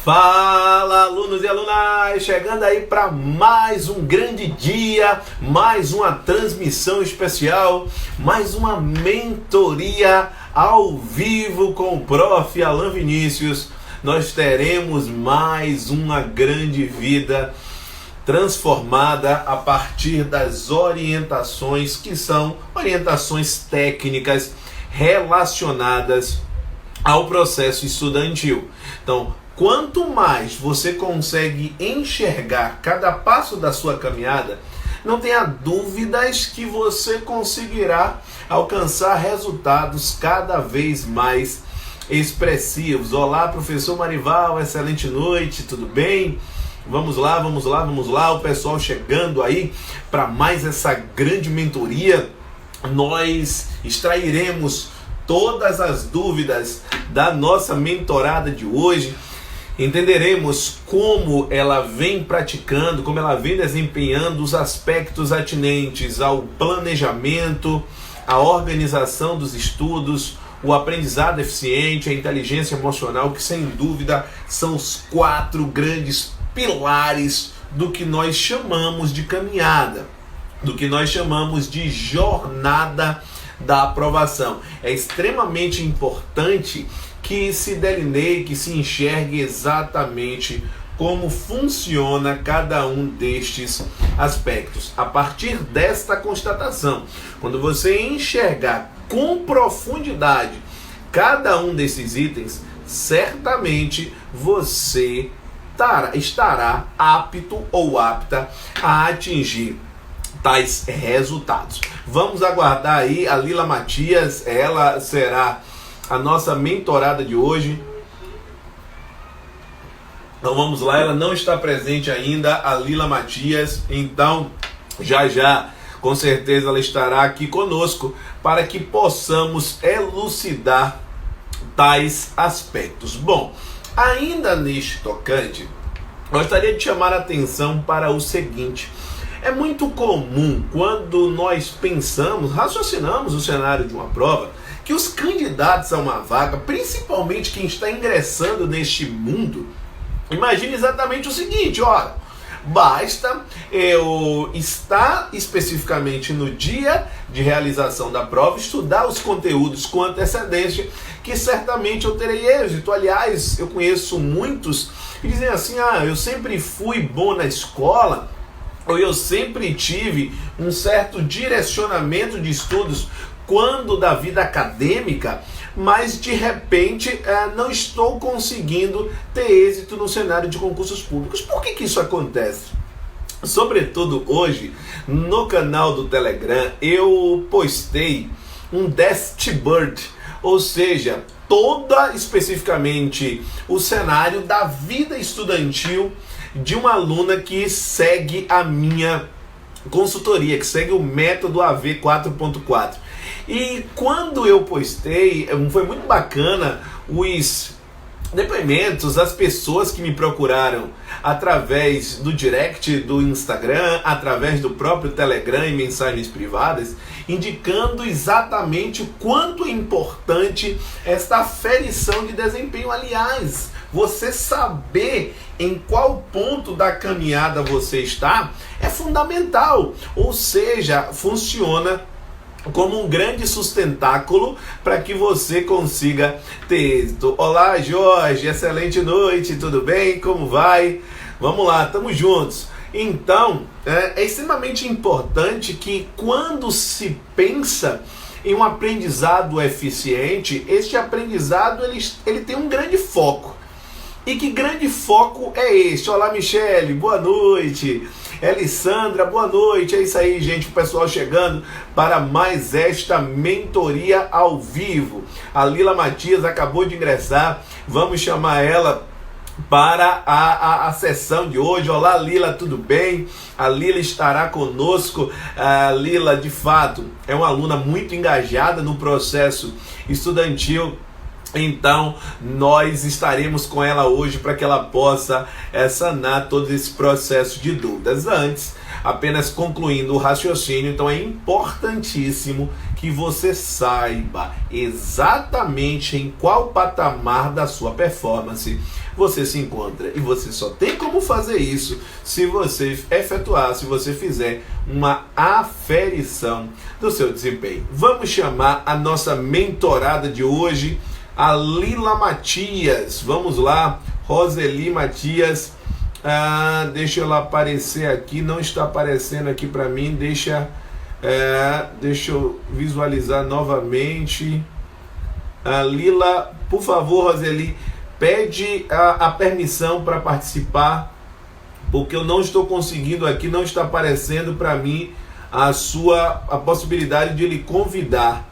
Fala, alunos e alunas! Chegando aí para mais um grande dia, mais uma transmissão especial, mais uma mentoria ao vivo com o Prof. Alan Vinícius. Nós teremos mais uma grande vida transformada a partir das orientações que são orientações técnicas relacionadas ao processo estudantil. Então, quanto mais você consegue enxergar cada passo da sua caminhada, não tenha dúvidas que você conseguirá alcançar resultados cada vez mais expressivos. Olá, professor Marival, excelente noite, tudo bem? Vamos lá, o pessoal chegando aí para mais essa grande mentoria. Nós extrairemos todas as dúvidas da nossa mentorada de hoje, entenderemos como ela vem praticando, como ela vem desempenhando os aspectos atinentes ao planejamento, à organização dos estudos, o aprendizado eficiente, a inteligência emocional, que sem dúvida são os 4 grandes pilares do que nós chamamos de caminhada, do que nós chamamos de jornada da aprovação. É extremamente importante que se delineie, que se enxergue exatamente como funciona cada um destes aspectos. A partir desta constatação, quando você enxergar com profundidade cada um desses itens, certamente você estará apto ou apta a atingir tais resultados. Vamos aguardar aí a Lila Matias, ela será a nossa mentorada de hoje. Então vamos lá, ela não está presente ainda, a Lila Matias, então já com certeza ela estará aqui conosco para que possamos elucidar tais aspectos. Bom, ainda neste tocante, gostaria de chamar a atenção para o seguinte: é muito comum quando nós pensamos, raciocinamos o cenário de uma prova, que os candidatos a uma vaga, principalmente quem está ingressando neste mundo, imagine exatamente o seguinte: olha, basta eu estar especificamente no dia de realização da prova, estudar os conteúdos com antecedência, que certamente eu terei êxito. Aliás, eu conheço muitos que dizem assim: eu sempre fui bom na escola, ou eu sempre tive um certo direcionamento de estudos quando da vida acadêmica, mas de repente não estou conseguindo ter êxito no cenário de concursos públicos. Por que isso acontece? Sobretudo hoje, no canal do Telegram, eu postei um dashboard, ou seja, toda especificamente o cenário da vida estudantil de uma aluna que segue a minha consultoria, que segue o método AV 4.4. E quando eu postei, foi muito bacana os depoimentos, as pessoas que me procuraram através do direct do Instagram, através do próprio Telegram e mensagens privadas, indicando exatamente o quanto é importante esta aferição de desempenho. Aliás, você saber em qual ponto da caminhada você está é fundamental, ou seja, funciona como um grande sustentáculo para que você consiga ter êxito. Olá, Jorge, excelente noite, tudo bem? Como vai? Vamos lá, estamos juntos. Então, é extremamente importante que quando se pensa em um aprendizado eficiente, este aprendizado ele tem um grande foco. E que grande foco é este? Olá, Michele, boa noite. Elissandra, boa noite. É isso aí, gente, o pessoal chegando para mais esta mentoria ao vivo. A Lila Matias acabou de ingressar, vamos chamar ela para a sessão de hoje. Olá, Lila, tudo bem? A Lila estará conosco. A Lila, de fato, é uma aluna muito engajada no processo estudantil. Então, nós estaremos com ela hoje para que ela possa sanar todo esse processo de dúvidas. Antes, apenas concluindo o raciocínio. Então é importantíssimo que você saiba exatamente em qual patamar da sua performance você se encontra. E você só tem como fazer isso se você efetuar, se você fizer uma aferição do seu desempenho. Vamos chamar a nossa mentorada de hoje, a Lila Matias. Vamos lá, Roseli Matias. Deixa ela aparecer aqui, não está aparecendo aqui para mim. Deixa eu visualizar novamente. Lila, por favor, Roseli, pede a permissão para participar, porque eu não estou conseguindo aqui, não está aparecendo para mim a possibilidade de lhe convidar.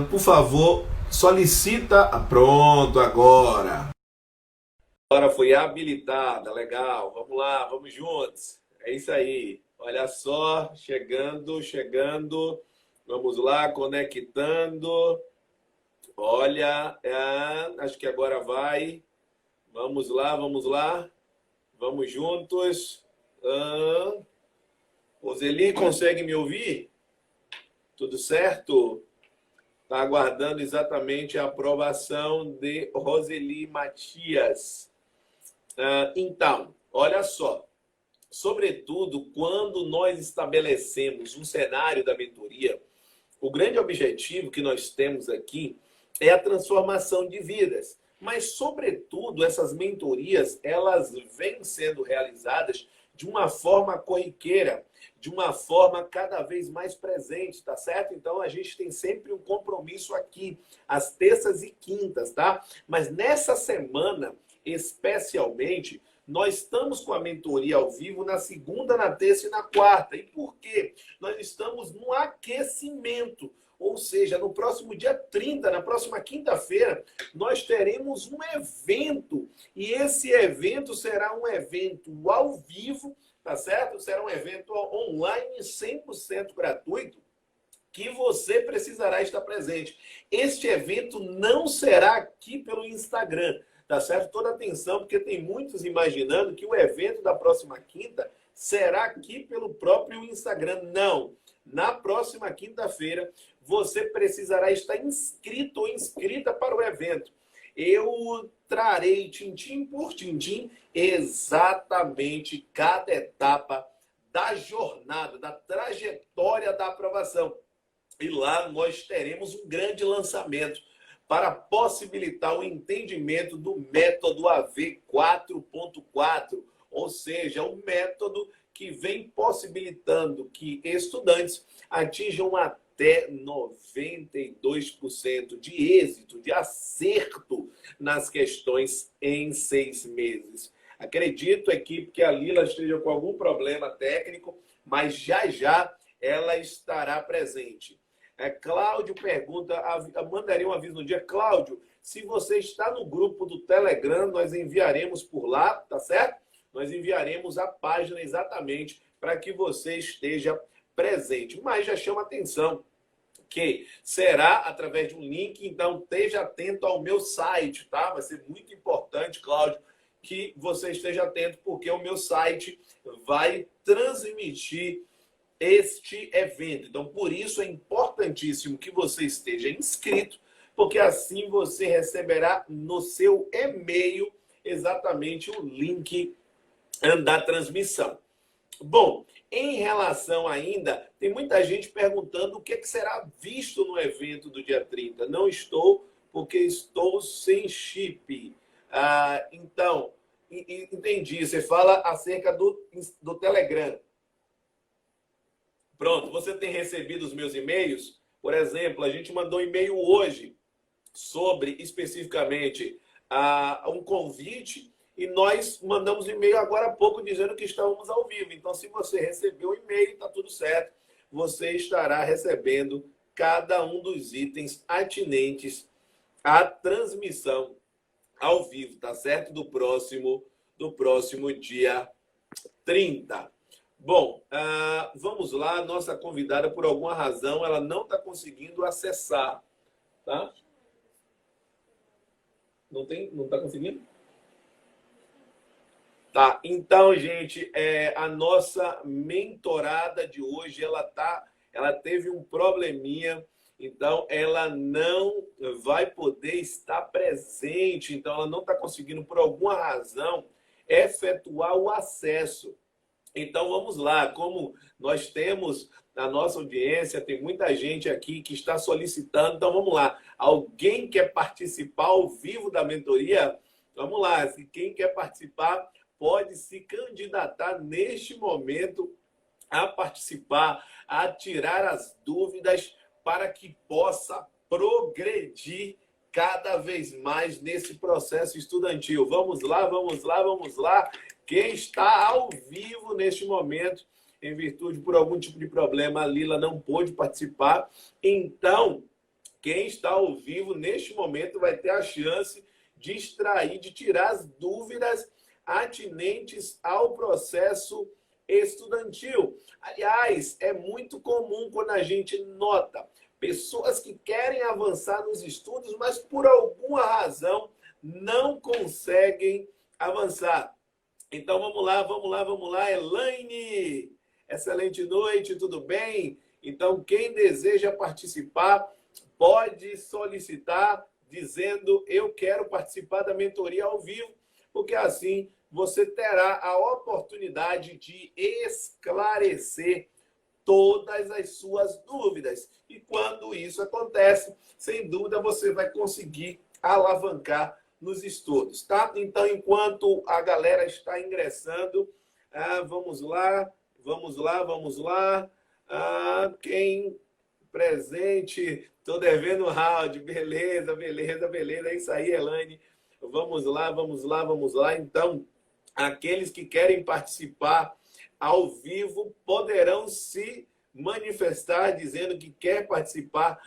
Por favor, solicita. Pronto, agora foi habilitada. Legal, vamos lá, vamos juntos. É isso aí, olha só, chegando. Vamos lá, conectando. Olha, acho que agora vai. Vamos lá. Vamos juntos. Roseli, consegue me ouvir? Tudo certo? Está aguardando exatamente a aprovação de Roseli Matias. Então, olha só. Sobretudo, quando nós estabelecemos um cenário da mentoria, o grande objetivo que nós temos aqui é a transformação de vidas. Mas, sobretudo, essas mentorias, elas vêm sendo realizadas de uma forma corriqueira, de uma forma cada vez mais presente, tá certo? Então, a gente tem sempre um compromisso aqui, às terças e quintas, tá? Mas nessa semana, especialmente, nós estamos com a mentoria ao vivo na segunda, na terça e na quarta. E por quê? Nós estamos no aquecimento. Ou seja, no próximo dia 30, na próxima quinta-feira, nós teremos um evento. E esse evento será um evento ao vivo, tá certo? Será um evento online 100% gratuito, que você precisará estar presente. Este evento não será aqui pelo Instagram, tá certo? Toda atenção, porque tem muitos imaginando que o evento da próxima quinta será aqui pelo próprio Instagram. Não. Na próxima quinta-feira, você precisará estar inscrito ou inscrita para o evento. Eu trarei, tintim por tintim, exatamente cada etapa da jornada, da trajetória da aprovação. E lá nós teremos um grande lançamento para possibilitar o entendimento do método AV 4.4, ou seja, o método que vem possibilitando que estudantes atinjam até 92% de êxito, de acerto nas questões em 6 meses. Acredito, equipe, que a Lila esteja com algum problema técnico, mas já ela estará presente. Cláudio pergunta, mandaria um aviso no dia. Cláudio, se você está no grupo do Telegram, nós enviaremos por lá, tá certo? Nós enviaremos a página exatamente para que você esteja presente. Mas já chama atenção que será através de um link, então esteja atento ao meu site, tá? Vai ser muito importante, Cláudio, que você esteja atento, porque o meu site vai transmitir este evento. Então, por isso é importantíssimo que você esteja inscrito, porque assim você receberá no seu e-mail exatamente o link da transmissão. Bom, em relação ainda, tem muita gente perguntando o que será visto no evento do dia 30. Não estou, porque estou sem chip. Então, entendi. Você fala acerca do Telegram. Pronto, você tem recebido os meus e-mails? Por exemplo, a gente mandou um e-mail hoje sobre, especificamente, um convite, e nós mandamos um e-mail agora há pouco dizendo que estávamos ao vivo. Então, se você recebeu o e-mail, está tudo certo. Você estará recebendo cada um dos itens atinentes à transmissão ao vivo, tá certo? Do próximo dia 30. Bom, vamos lá. Nossa convidada, por alguma razão, ela não está conseguindo acessar, tá? Não está conseguindo? Tá, então, gente, a nossa mentorada de hoje, ela teve um probleminha, então ela não vai poder estar presente, então ela não está conseguindo, por alguma razão, efetuar o acesso. Então vamos lá, como nós temos na nossa audiência, tem muita gente aqui que está solicitando, então vamos lá. Alguém quer participar ao vivo da mentoria? Vamos lá, se quem quer participar pode se candidatar neste momento a participar, a tirar as dúvidas para que possa progredir cada vez mais nesse processo estudantil. Vamos lá, vamos lá, vamos lá. Quem está ao vivo neste momento, em virtude por algum tipo de problema, a Lila não pôde participar. Então, quem está ao vivo neste momento vai ter a chance de extrair, de tirar as dúvidas atinentes ao processo estudantil. Aliás, é muito comum quando a gente nota pessoas que querem avançar nos estudos, mas por alguma razão não conseguem avançar. Então vamos lá, vamos lá, vamos lá. Elaine, excelente noite, tudo bem? Então quem deseja participar pode solicitar dizendo eu quero participar da mentoria ao vivo, porque assim você terá a oportunidade de esclarecer todas as suas dúvidas. E quando isso acontece, sem dúvida você vai conseguir alavancar nos estudos, tá? Então, enquanto a galera está ingressando, vamos lá, vamos lá, vamos lá. Quem presente, estou devendo o round, beleza, beleza, beleza, é isso aí, Elaine. Vamos lá, vamos lá, vamos lá. Então, aqueles que querem participar ao vivo poderão se manifestar dizendo que quer participar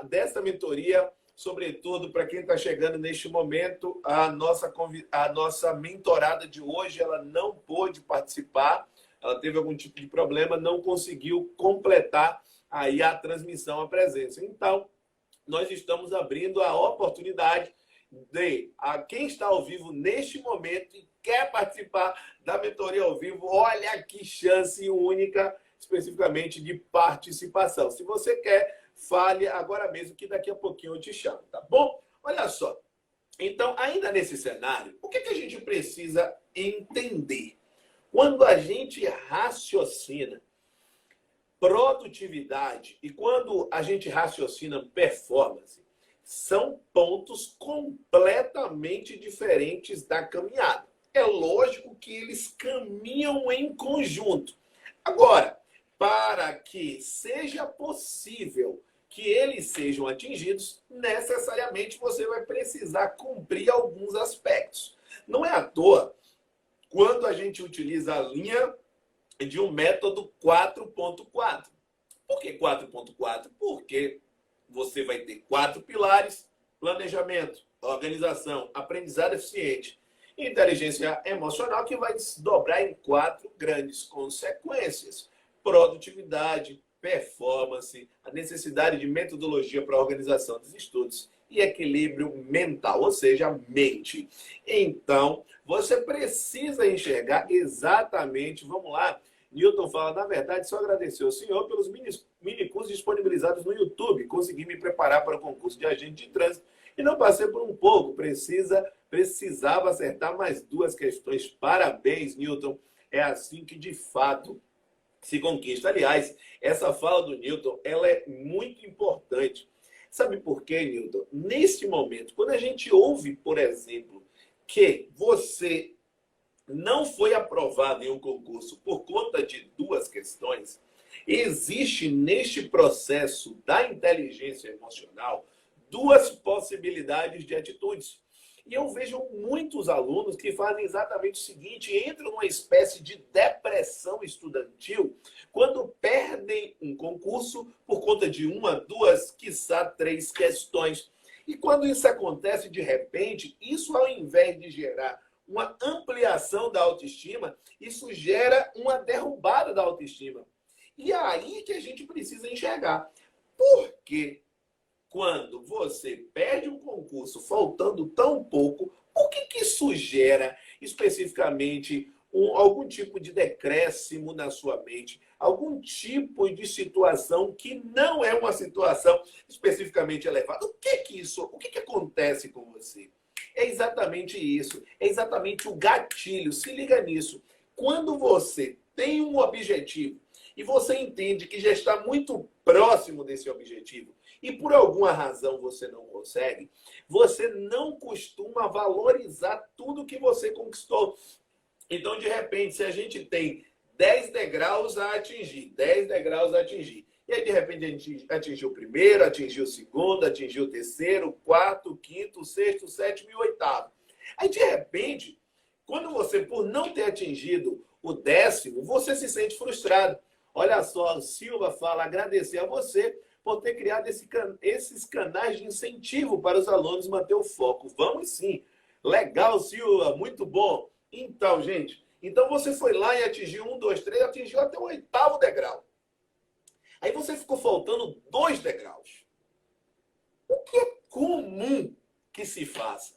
dessa mentoria, sobretudo para quem está chegando neste momento. A nossa mentorada de hoje, ela não pôde participar, ela teve algum tipo de problema, não conseguiu completar aí a transmissão, a presença. Então, nós estamos abrindo a oportunidade de quem está ao vivo neste momento e quer participar da mentoria ao vivo, olha que chance única, especificamente de participação. Se você quer, fale agora mesmo, que daqui a pouquinho eu te chamo, tá bom? Olha só. Então, ainda nesse cenário, o que a gente precisa entender? Quando a gente raciocina produtividade e quando a gente raciocina performance, são pontos completamente diferentes da caminhada. É lógico que eles caminham em conjunto. Agora, para que seja possível que eles sejam atingidos, necessariamente você vai precisar cumprir alguns aspectos. Não é à toa quando a gente utiliza a linha de um método 4.4. Por que 4.4? Porque você vai ter 4 pilares: planejamento, organização, aprendizado eficiente e inteligência emocional, que vai se dobrar em 4 grandes consequências: produtividade, performance, a necessidade de metodologia para a organização dos estudos e equilíbrio mental, ou seja, a mente. Então, você precisa enxergar exatamente, vamos lá, Newton fala, na verdade, só agradecer ao senhor pelos minicursos disponibilizados no YouTube. Consegui me preparar para o concurso de agente de trânsito e não passei por um pouco. Precisava acertar mais 2 questões. Parabéns, Newton. É assim que, de fato, se conquista. Aliás, essa fala do Newton, ela é muito importante. Sabe por quê, Newton? Neste momento, quando a gente ouve, por exemplo, que você não foi aprovado em um concurso por conta de 2 questões, existe neste processo da inteligência emocional 2 possibilidades de atitudes. E eu vejo muitos alunos que fazem exatamente o seguinte: entram numa espécie de depressão estudantil quando perdem um concurso por conta de 1, 2, quiçá 3 questões. E quando isso acontece de repente, isso, ao invés de gerar uma ampliação da autoestima, isso gera uma derrubada da autoestima. E é aí que a gente precisa enxergar. Por que quando você perde um concurso faltando tão pouco, por que isso gera especificamente algum tipo de decréscimo na sua mente, algum tipo de situação que não é uma situação especificamente elevada. O que acontece com você? É exatamente isso. É exatamente o gatilho. Se liga nisso. Quando você tem um objetivo e você entende que já está muito próximo desse objetivo e por alguma razão você não consegue, você não costuma valorizar tudo que você conquistou. Então, de repente, se a gente tem 10 degraus a atingir, 10 degraus a atingir, e aí, de repente, a gente atingiu o primeiro, atingiu o segundo, atingiu o terceiro, o quarto, o quinto, o sexto, o sétimo e o oitavo. Aí, de repente, quando você, por não ter atingido o 10º, você se sente frustrado. Olha só, o Silva fala, agradecer a você por ter criado esses canais de incentivo para os alunos manter o foco. Vamos sim. Legal, Silva, muito bom. Então, gente, então você foi lá e atingiu 1, 2, 3, atingiu até o 8º degrau. Aí você ficou faltando 2 degraus. O que é comum que se faça?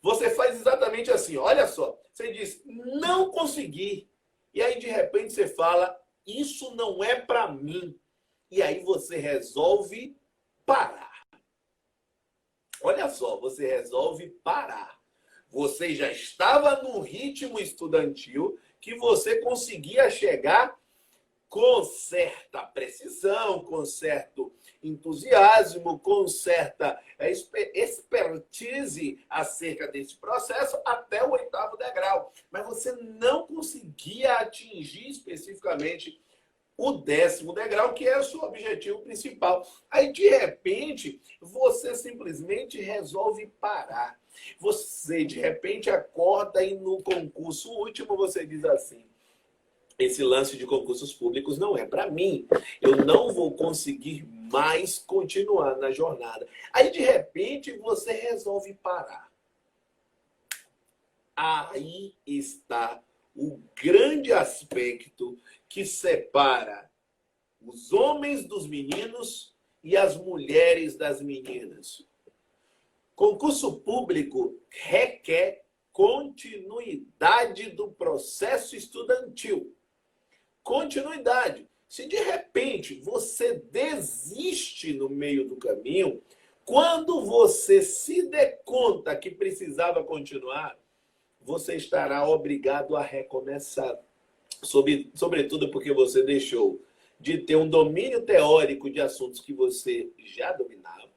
Você faz exatamente assim, olha só. Você diz, não consegui. E aí, de repente, você fala, isso não é para mim. E aí você resolve parar. Olha só, você resolve parar. Você já estava no ritmo estudantil que você conseguia chegar com certa precisão, com certo entusiasmo, com certa expertise acerca desse processo até o 8º degrau. Mas você não conseguia atingir especificamente o 10º degrau, que é o seu objetivo principal. Aí, de repente, você simplesmente resolve parar. Você, de repente, acorda e no concurso último você diz assim, esse lance de concursos públicos não é para mim. Eu não vou conseguir mais continuar na jornada. Aí, de repente, você resolve parar. Aí está o grande aspecto que separa os homens dos meninos e as mulheres das meninas. Concurso público requer continuidade do processo estudantil. Continuidade. Se de repente você desiste no meio do caminho, quando você se der conta que precisava continuar, você estará obrigado a recomeçar. Sobretudo porque você deixou de ter um domínio teórico de assuntos que você já dominava.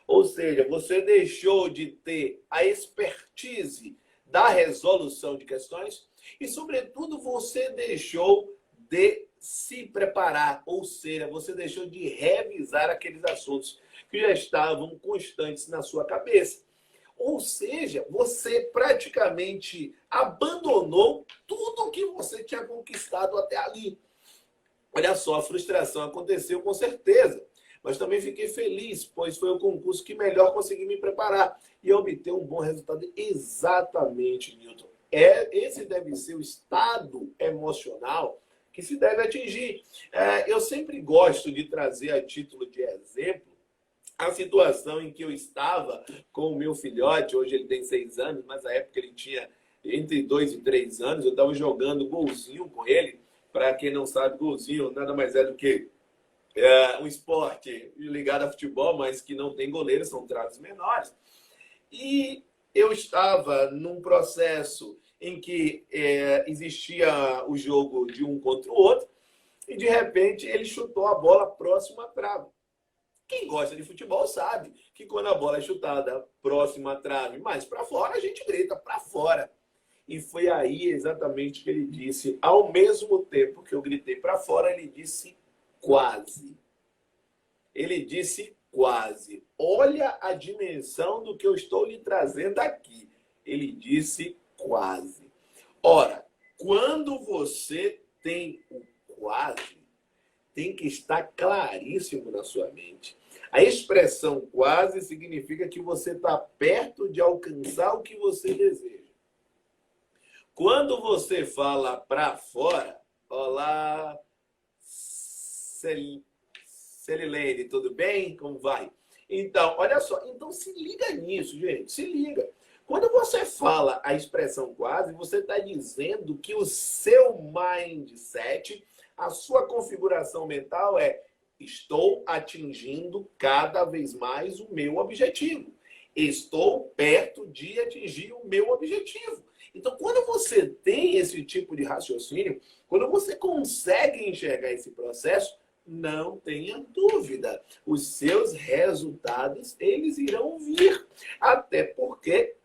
Ou seja, você deixou de ter a expertise da resolução de questões e, sobretudo, você deixou de se preparar, ou seja, você deixou de revisar aqueles assuntos que já estavam constantes na sua cabeça. Ou seja, você praticamente abandonou tudo que você tinha conquistado até ali. Olha só, a frustração aconteceu com certeza, mas também fiquei feliz, pois foi o concurso que melhor consegui me preparar e obter um bom resultado. Exatamente, Newton. Esse deve ser o estado emocional que se deve atingir. Eu sempre gosto de trazer a título de exemplo a situação em que eu estava com o meu filhote. Hoje ele tem 6 anos, mas na época ele tinha entre 2 e 3 anos. Eu estava jogando golzinho com ele. Para quem não sabe, golzinho nada mais é do que um esporte ligado a futebol, mas que não tem goleiro, são traves menores. E eu estava num processo em que existia o jogo de um contra o outro, e de repente ele chutou a bola próxima à trave. Quem gosta de futebol sabe que quando a bola é chutada próxima à trave, mais para fora, a gente grita para fora. E foi aí exatamente que ele disse, ao mesmo tempo que eu gritei para fora, ele disse quase. Ele disse quase. Olha a dimensão do que eu estou lhe trazendo aqui. Ele disse quase. Ora, quando você tem o quase, tem que estar claríssimo na sua mente. A expressão quase significa que você está perto de alcançar o que você deseja. Quando você fala para fora, olá, Celilene, tudo bem? Como vai? Então, olha só, então se liga nisso, gente, se liga. Quando você fala a expressão quase, você está dizendo que o seu mindset, a sua configuração mental é: estou atingindo cada vez mais o meu objetivo. Estou perto de atingir o meu objetivo. Então, quando você tem esse tipo de raciocínio, quando você consegue enxergar esse processo, não tenha dúvida, os seus resultados, eles irão vir. Até porque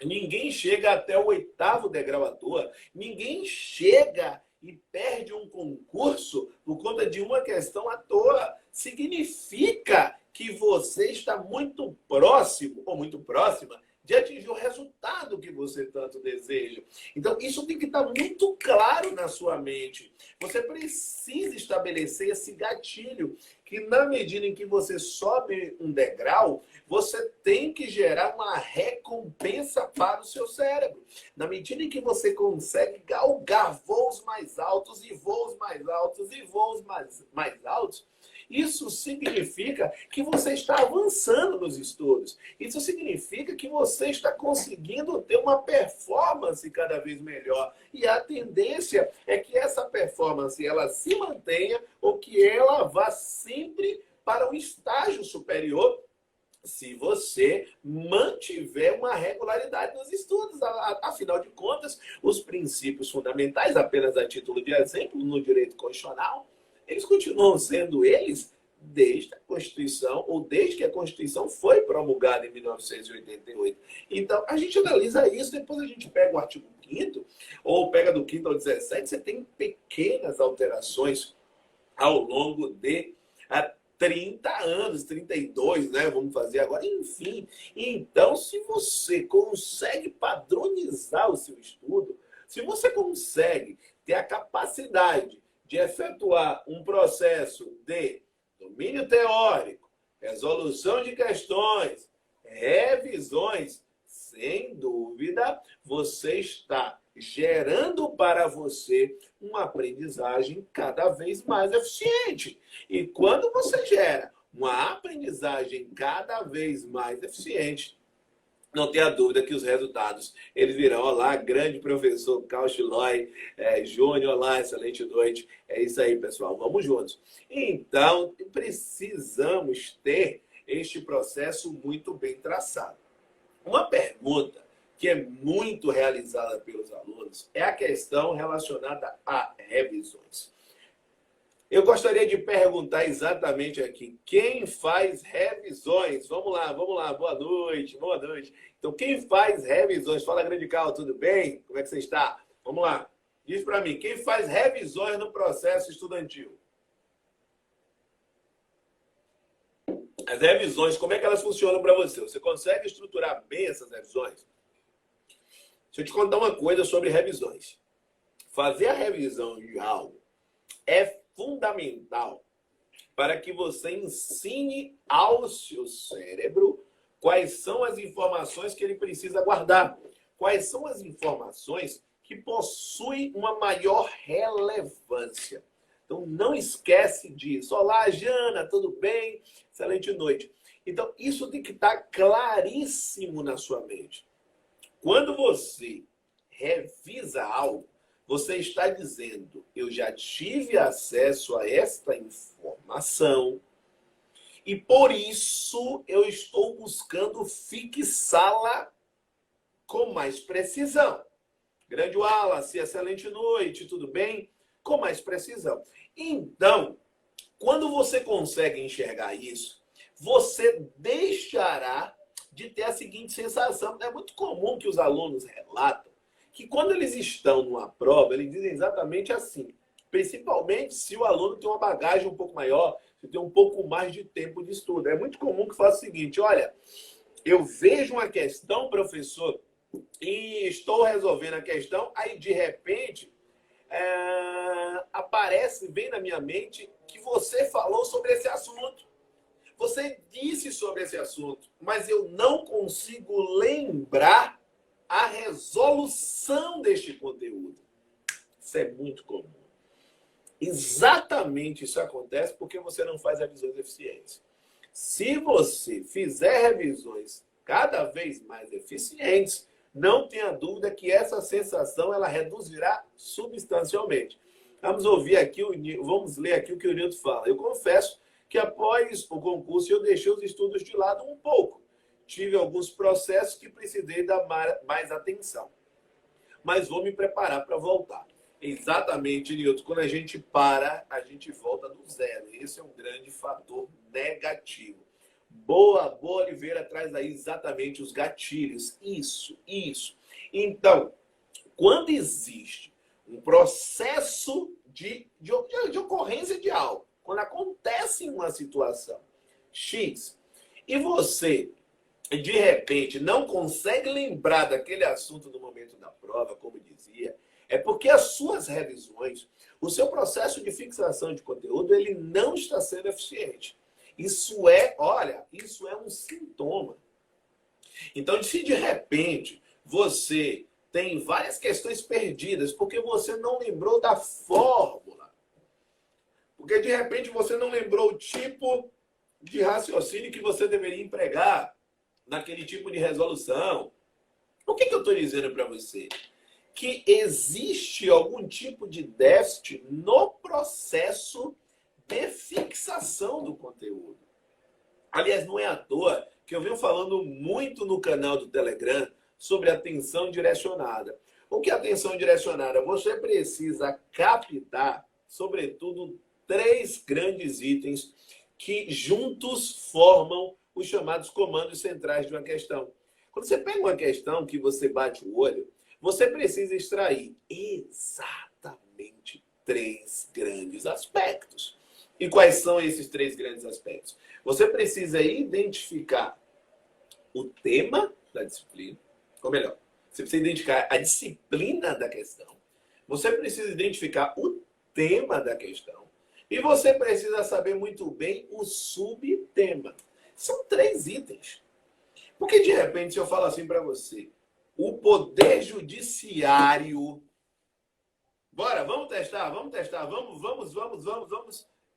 ninguém chega até o 8º degrau à toa. Ninguém chega e perde um concurso por conta de uma questão à toa. Significa que você está muito próximo ou muito próxima de atingir o resultado que você tanto deseja. Então, isso tem que estar muito claro na sua mente. Você precisa estabelecer esse gatilho, que na medida em que você sobe um degrau, você tem que gerar uma recompensa para o seu cérebro. Na medida em que você consegue galgar voos mais altos e voos mais altos e voos mais altos, isso significa que você está avançando nos estudos. Isso significa que você está conseguindo ter uma performance cada vez melhor. E a tendência é que essa performance ela se mantenha ou que ela vá sempre para um estágio superior, se você mantiver uma regularidade nos estudos. Afinal de contas, os princípios fundamentais, apenas a título de exemplo, no direito constitucional, eles continuam sendo eles desde a Constituição, ou desde que a Constituição foi promulgada em 1988. Então, a gente analisa isso, depois a gente pega o artigo 5º, ou pega do 5º ao 17, você tem pequenas alterações ao longo de 30 anos, 32, né? Vamos fazer agora, enfim. Então, se você consegue padronizar o seu estudo, se você consegue ter a capacidade de efetuar um processo de domínio teórico, resolução de questões, revisões, sem dúvida, você está gerando para você uma aprendizagem cada vez mais eficiente. E quando você gera uma aprendizagem cada vez mais eficiente, não tenha dúvida que os resultados eles virão. Olá, grande professor Cauchilói Júnior, olá, excelente noite. É isso aí, pessoal, vamos juntos. Então, precisamos ter este processo muito bem traçado. Uma pergunta que é muito realizada pelos alunos é a questão relacionada a revisões. Eu gostaria de perguntar exatamente aqui, quem faz revisões? Vamos lá, boa noite, boa noite. Então, quem faz revisões? Fala, grande Cal, tudo bem? Como é que você está? Vamos lá, diz para mim, quem faz revisões no processo estudantil? As revisões, como é que elas funcionam para você? Você consegue estruturar bem essas revisões? Deixa eu te contar uma coisa sobre revisões. Fazer a revisão de algo é fundamental para que você ensine ao seu cérebro quais são as informações que ele precisa guardar, quais são as informações que possuem uma maior relevância. Então, não esquece disso. Olá, Jana, tudo bem? Excelente noite. Então, isso tem que estar claríssimo na sua mente. Quando você revisa algo, você está dizendo, eu já tive acesso a esta informação e por isso eu estou buscando fixá-la com mais precisão. Grande Wallace, excelente noite, tudo bem? Com mais precisão. Então, quando você consegue enxergar isso, você deixará de ter a seguinte sensação. É muito comum que os alunos relatam que quando eles estão numa prova, eles dizem exatamente assim. Principalmente se o aluno tem uma bagagem um pouco maior, se tem um pouco mais de tempo de estudo. É muito comum que faça o seguinte, olha, eu vejo uma questão, professor, e estou resolvendo a questão, aí de repente aparece, vem na minha mente que você falou sobre esse assunto. Você disse sobre esse assunto, mas eu não consigo lembrar a resolução deste conteúdo. Isso é muito comum. Exatamente isso acontece porque você não faz revisões eficientes. Se você fizer revisões cada vez mais eficientes, não tenha dúvida que essa sensação ela reduzirá substancialmente. Vamos ler aqui o que o Nilton fala. Eu confesso que após o concurso eu deixei os estudos de lado um pouco. Tive alguns processos que precisei dar mais atenção. Mas vou me preparar para voltar. Exatamente, Nilton. Quando a gente para, a gente volta do zero. Esse é um grande fator negativo. Boa Oliveira traz aí exatamente os gatilhos. Isso. Então, quando existe um processo de ocorrência de algo, quando acontece uma situação X, e você, de repente, não consegue lembrar daquele assunto no momento da prova, como dizia, é porque as suas revisões, o seu processo de fixação de conteúdo, ele não está sendo eficiente. Isso é um sintoma. Então, se de repente você tem várias questões perdidas porque você não lembrou da fórmula, porque de repente você não lembrou o tipo de raciocínio que você deveria empregar naquele tipo de resolução. O que eu estou dizendo para você? Que existe algum tipo de déficit no processo de fixação do conteúdo. Aliás, não é à toa que eu venho falando muito no canal do Telegram sobre atenção direcionada. O que é atenção direcionada? Você precisa captar, sobretudo, 3 grandes itens que juntos formam os chamados comandos centrais de uma questão. Quando você pega uma questão que você bate o olho, você precisa extrair exatamente 3 grandes aspectos. E quais são esses 3 grandes aspectos? Você precisa identificar o tema da disciplina, ou melhor, você precisa identificar a disciplina da questão, você precisa identificar o tema da questão e você precisa saber muito bem o subtema. São 3 itens. Porque, de repente, se eu falo assim para você, o Poder Judiciário... Bora, vamos testar, vamos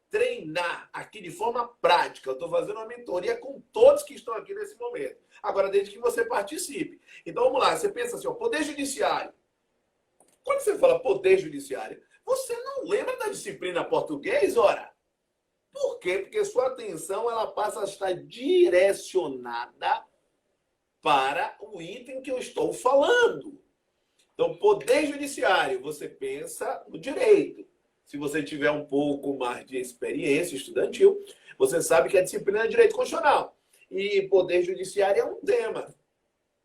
treinar aqui de forma prática. Eu estou fazendo uma mentoria com todos que estão aqui nesse momento. Agora, desde que você participe. Então, vamos lá. Você pensa assim, ó, Poder Judiciário. Quando você fala Poder Judiciário, você não lembra da disciplina português, ora? Por quê? Porque sua atenção ela passa a estar direcionada para o item que eu estou falando. Então, Poder Judiciário, você pensa no direito. Se você tiver um pouco mais de experiência estudantil, você sabe que a disciplina é direito constitucional. E Poder Judiciário é um tema.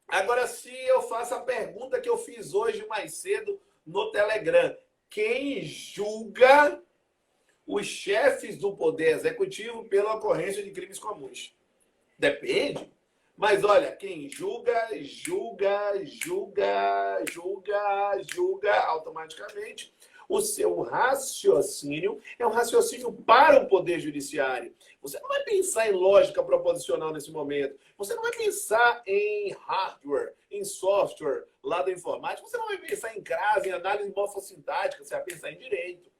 Agora, se eu faço a pergunta que eu fiz hoje mais cedo no Telegram, quem julga os chefes do Poder Executivo pela ocorrência de crimes comuns? Depende. Mas olha, quem julga automaticamente. O seu raciocínio é um raciocínio para o Poder Judiciário. Você não vai pensar em lógica proposicional nesse momento. Você não vai pensar em hardware, em software lá da informática. Você não vai pensar em crase, em análise morfossintática. Você vai pensar em direito.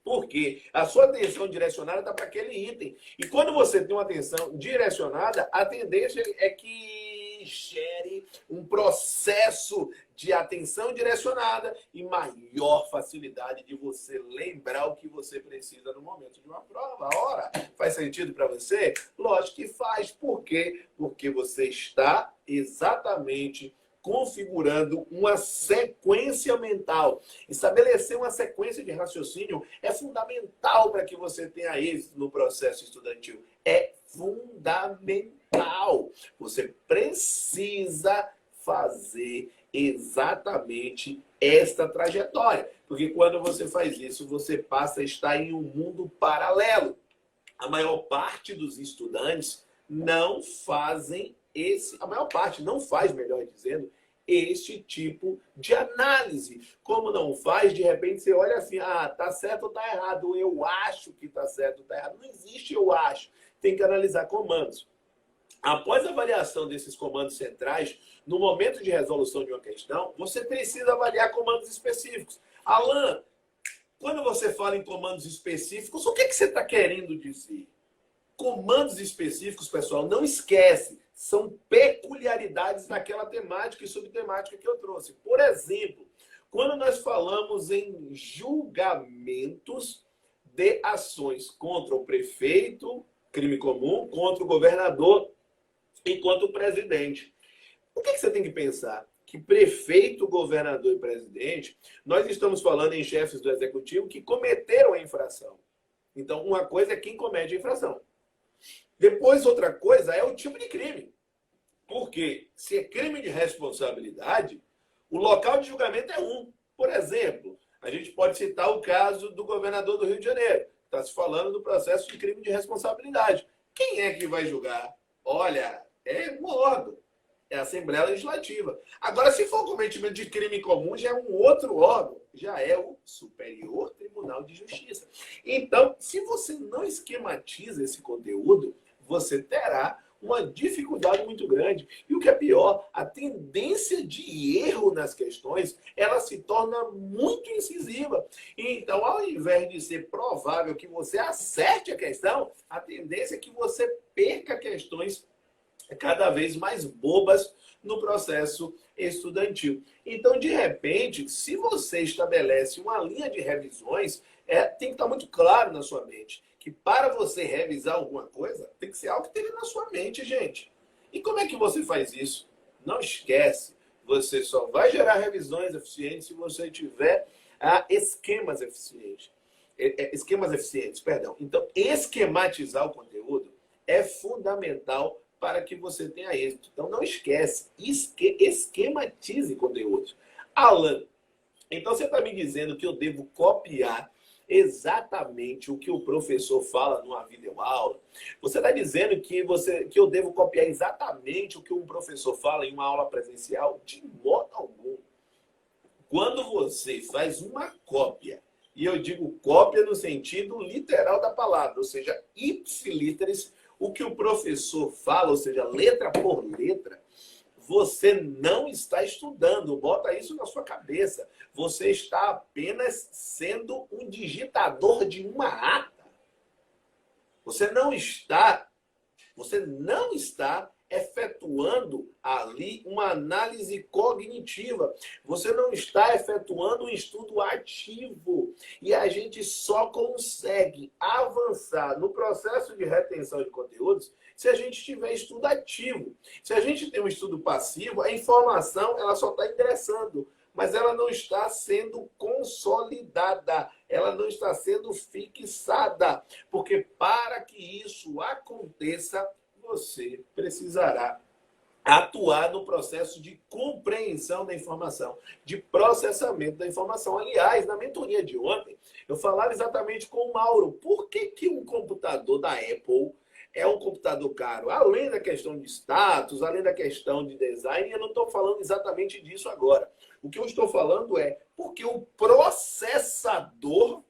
Porque a sua atenção direcionada está para aquele item. E quando você tem uma atenção direcionada, a tendência é que gere um processo de atenção direcionada e maior facilidade de você lembrar o que você precisa no momento de uma prova. Ora, faz sentido para você? Lógico que faz. Por quê? Porque você está exatamente configurando uma sequência mental. Estabelecer uma sequência de raciocínio é fundamental para que você tenha êxito no processo estudantil. É fundamental. Você precisa fazer exatamente esta trajetória. Porque quando você faz isso, você passa a estar em um mundo paralelo. A maior parte dos estudantes não fazem a maior parte não faz, melhor dizendo, este tipo de análise. Como não faz, de repente você olha assim, tá certo ou tá errado, eu acho que tá certo ou tá errado. Não existe eu acho. Tem que analisar comandos. Após a avaliação desses comandos centrais, no momento de resolução de uma questão, você precisa avaliar comandos específicos. Alan, quando você fala em comandos específicos, o que você está querendo dizer? comandos específicos, pessoal, não esquece, são peculiaridades daquela temática e subtemática que eu trouxe. Por exemplo, quando nós falamos em julgamentos de ações contra o prefeito, crime comum, contra o governador e contra o presidente. O que você tem que pensar? Que prefeito, governador e presidente, nós estamos falando em chefes do executivo que cometeram a infração. Então, uma coisa é quem comete a infração. Depois, outra coisa é o tipo de crime. Porque se é crime de responsabilidade, o local de julgamento é um. Por exemplo, a gente pode citar o caso do governador do Rio de Janeiro. Está se falando do processo de crime de responsabilidade. Quem é que vai julgar? Olha, é um órgão. É a Assembleia Legislativa. Agora, se for cometimento de crime comum, já é um outro órgão. Já é o Superior Tribunal de Justiça. Então, se você não esquematiza esse conteúdo, você terá uma dificuldade muito grande. E o que é pior, a tendência de erro nas questões, ela se torna muito incisiva. Então, ao invés de ser provável que você acerte a questão, a tendência é que você perca questões cada vez mais bobas no processo estudantil. Então, de repente, se você estabelece uma linha de revisões, tem que estar muito claro na sua mente que para você revisar alguma coisa, tem que ser algo que esteja na sua mente, gente. E como é que você faz isso? Não esquece, você só vai gerar revisões eficientes se você tiver esquemas eficientes. Esquemas eficientes, perdão. Então, esquematizar o conteúdo é fundamental para que você tenha êxito. Então, não esquece, esquematize conteúdos. Alan, então você está me dizendo que eu devo copiar exatamente o que o professor fala numa videoaula? Você está dizendo que eu devo copiar exatamente o que um professor fala em uma aula presencial? De modo algum. Quando você faz uma cópia, e eu digo cópia no sentido literal da palavra, ou seja, ipsiliteris, o que o professor fala, ou seja, letra por letra, você não está estudando. Bota isso na sua cabeça. Você está apenas sendo um digitador de uma ata. Você não está efetuando ali uma análise cognitiva. Você não está efetuando um estudo ativo. E a gente só consegue avançar no processo de retenção de conteúdos se a gente tiver estudo ativo. Se a gente tem um estudo passivo, a informação ela só está ingressando, mas ela não está sendo consolidada, ela não está sendo fixada. Porque para que isso aconteça, você precisará atuar no processo de compreensão da informação, de processamento da informação. Aliás, na mentoria de ontem, eu falava exatamente com o Mauro. Por que um computador da Apple é um computador caro? Além da questão de status, além da questão de design, eu não estou falando exatamente disso agora. O que eu estou falando é porque o processador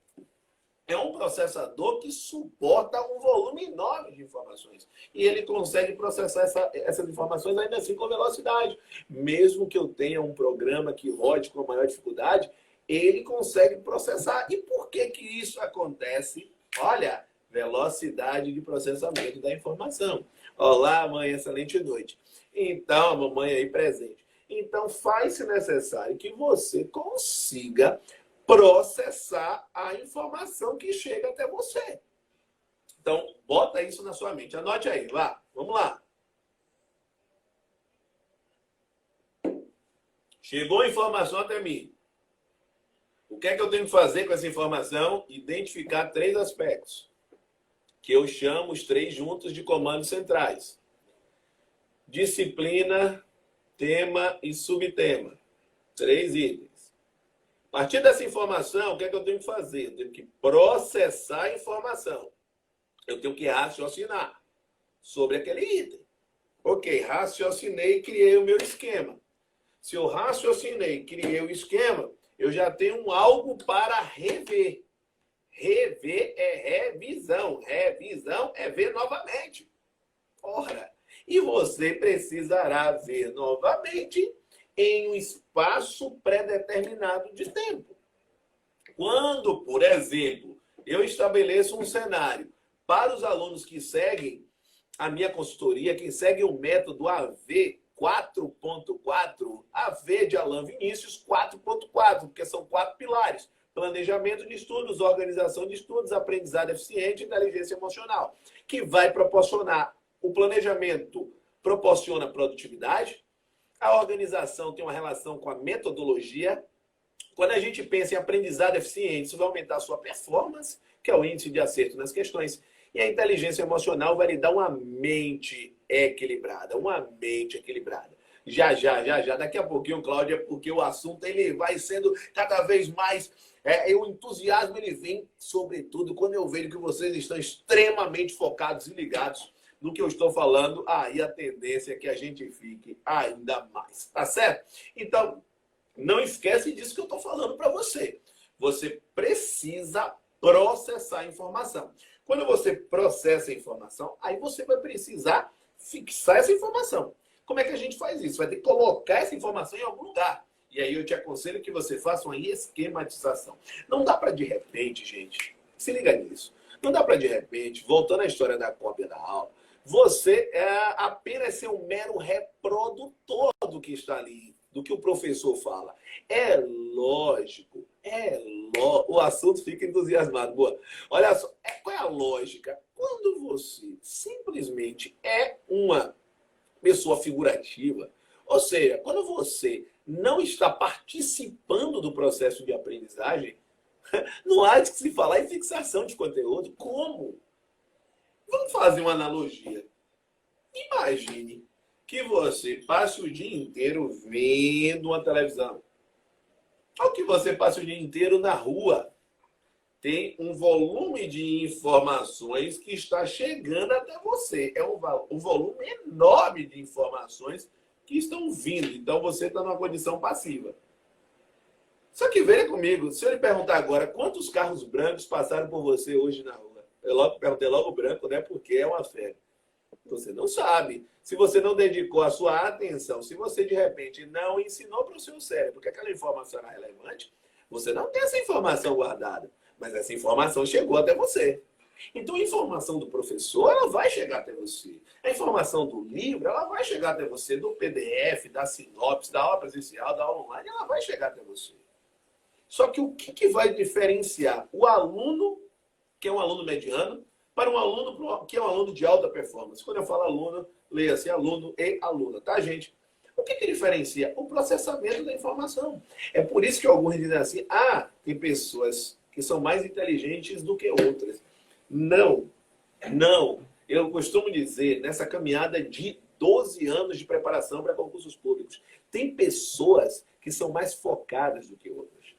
é um processador que suporta um volume enorme de informações. E ele consegue processar essas informações ainda assim com velocidade. Mesmo que eu tenha um programa que rode com maior dificuldade, ele consegue processar. E por que isso acontece? Olha, velocidade de processamento da informação. Olá, mãe, excelente noite. Então, a mamãe aí presente. Então, faz-se necessário que você consiga processar a informação que chega até você. Então, bota isso na sua mente. Anote aí, vá. Vamos lá. Chegou a informação até mim. O que é que eu tenho que fazer com essa informação? Identificar 3 aspectos, que eu chamo os 3 juntos de comandos centrais. Disciplina, tema e subtema. 3 itens. A partir dessa informação, o que é que eu tenho que fazer? Eu tenho que processar a informação. Eu tenho que raciocinar sobre aquele item. Ok, raciocinei e criei o meu esquema. Se eu raciocinei e criei o esquema, eu já tenho algo para rever. Rever é revisão. Revisão é ver novamente. Ora, e você precisará ver novamente em um espaço pré-determinado de tempo. Quando, por exemplo, eu estabeleço um cenário Para os alunos que seguem a minha consultoria, quem segue o método AV 4.4, AV de Alain Vinícius 4.4, porque são 4 pilares: planejamento de estudos, organização de estudos, aprendizado eficiente e inteligência emocional, que vai proporcionar. O planejamento proporciona produtividade, a organização tem uma relação com a metodologia. Quando a gente pensa em aprendizado eficiente, isso vai aumentar a sua performance, que é o índice de acerto nas questões. E a inteligência emocional vai lhe dar uma mente equilibrada, uma mente equilibrada. Já. Daqui a pouquinho, Cláudia, porque o assunto ele vai sendo cada vez mais... o entusiasmo ele vem, sobretudo, quando eu vejo que vocês estão extremamente focados e ligados no que eu estou falando. Aí a tendência é que a gente fique ainda mais, tá certo? Então, não esquece disso que eu estou falando para você. Você precisa processar a informação. Quando você processa a informação, aí você vai precisar fixar essa informação. Como é que a gente faz isso? Vai ter que colocar essa informação em algum lugar. E aí eu te aconselho que você faça uma esquematização. Não dá para de repente, gente, se liga nisso. Não dá para de repente, voltando à história da cópia da aula, você apenas ser um mero reprodutor do que está ali, do que o professor fala. É lógico, o assunto fica entusiasmado. Boa. Olha só, qual é a lógica? Quando você simplesmente é uma pessoa figurativa, ou seja, quando você não está participando do processo de aprendizagem, não há de se falar em fixação de conteúdo. Como? Vamos fazer uma analogia. Imagine que você passe o dia inteiro vendo uma televisão. Ou que você passe o dia inteiro na rua. Tem um volume de informações que está chegando até você. É um volume enorme de informações que estão vindo. Então você está numa condição passiva. Só que venha comigo. Se eu lhe perguntar agora, quantos carros brancos passaram por você hoje na rua? Eu perguntei logo branco, né? Porque é uma fé. Você não sabe. Se você não dedicou a sua atenção, se você de repente não ensinou para o seu cérebro que aquela informação era relevante, você não tem essa informação guardada. Mas essa informação chegou até você. Então a informação do professor, ela vai chegar até você. A informação do livro, ela vai chegar até você, do PDF, da sinopse, da aula presencial, da aula online, ela vai chegar até você. Só que o que vai diferenciar o aluno, que é um aluno mediano, para um aluno que é um aluno de alta performance? Quando eu falo aluno, leia-se aluno e aluna, tá, gente? O que diferencia? O processamento da informação. É por isso que alguns dizem assim, tem pessoas que são mais inteligentes do que outras. Não. Eu costumo dizer, nessa caminhada de 12 anos de preparação para concursos públicos, tem pessoas que são mais focadas do que outras.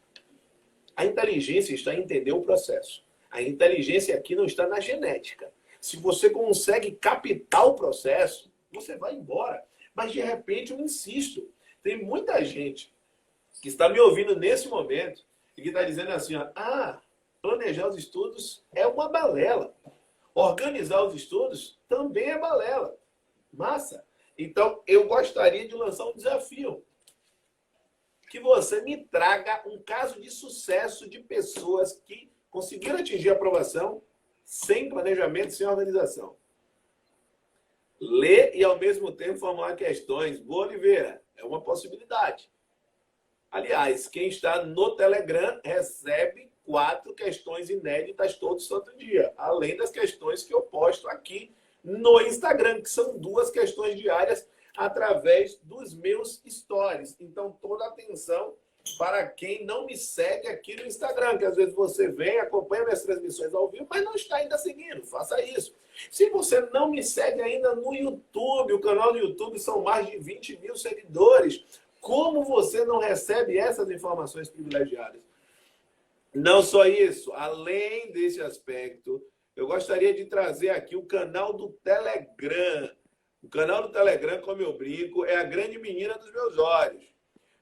A inteligência está em entender o processo. A inteligência aqui não está na genética. Se você consegue captar o processo, você vai embora. Mas, de repente, eu insisto, tem muita gente que está me ouvindo nesse momento e que está dizendo assim, planejar os estudos é uma balela. Organizar os estudos também é balela. Massa. Então, eu gostaria de lançar um desafio. Que você me traga um caso de sucesso de pessoas que conseguiram atingir a aprovação sem planejamento, sem organização. Ler e, ao mesmo tempo, formular questões. Boa, Oliveira, é uma possibilidade. Aliás, quem está no Telegram recebe 4 questões inéditas todo santo dia, além das questões que eu posto aqui no Instagram, que são 2 questões diárias através dos meus stories. Então, toda atenção para quem não me segue aqui no Instagram, que às vezes você vem, acompanha minhas transmissões ao vivo, mas não está ainda seguindo. Faça isso. Se você não me segue ainda no YouTube, o canal do YouTube são mais de 20 mil seguidores. Como você não recebe essas informações privilegiadas? Não só isso, além desse aspecto, eu gostaria de trazer aqui o canal do Telegram. O canal do Telegram, como eu brinco, é a grande menina dos meus olhos.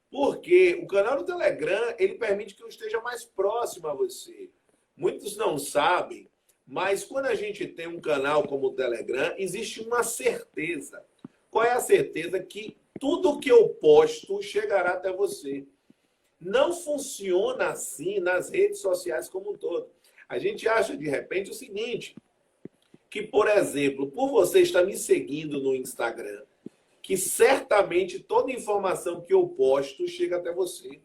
Porque o canal do Telegram, ele permite que eu esteja mais próximo a você. Muitos não sabem, mas quando a gente tem um canal como o Telegram, existe uma certeza. Qual é a certeza? Que tudo que eu posto chegará até você. Não funciona assim nas redes sociais como um todo. A gente acha, de repente, o seguinte: que, por exemplo, por você estar me seguindo no Instagram, que certamente toda informação que eu posto chega até você.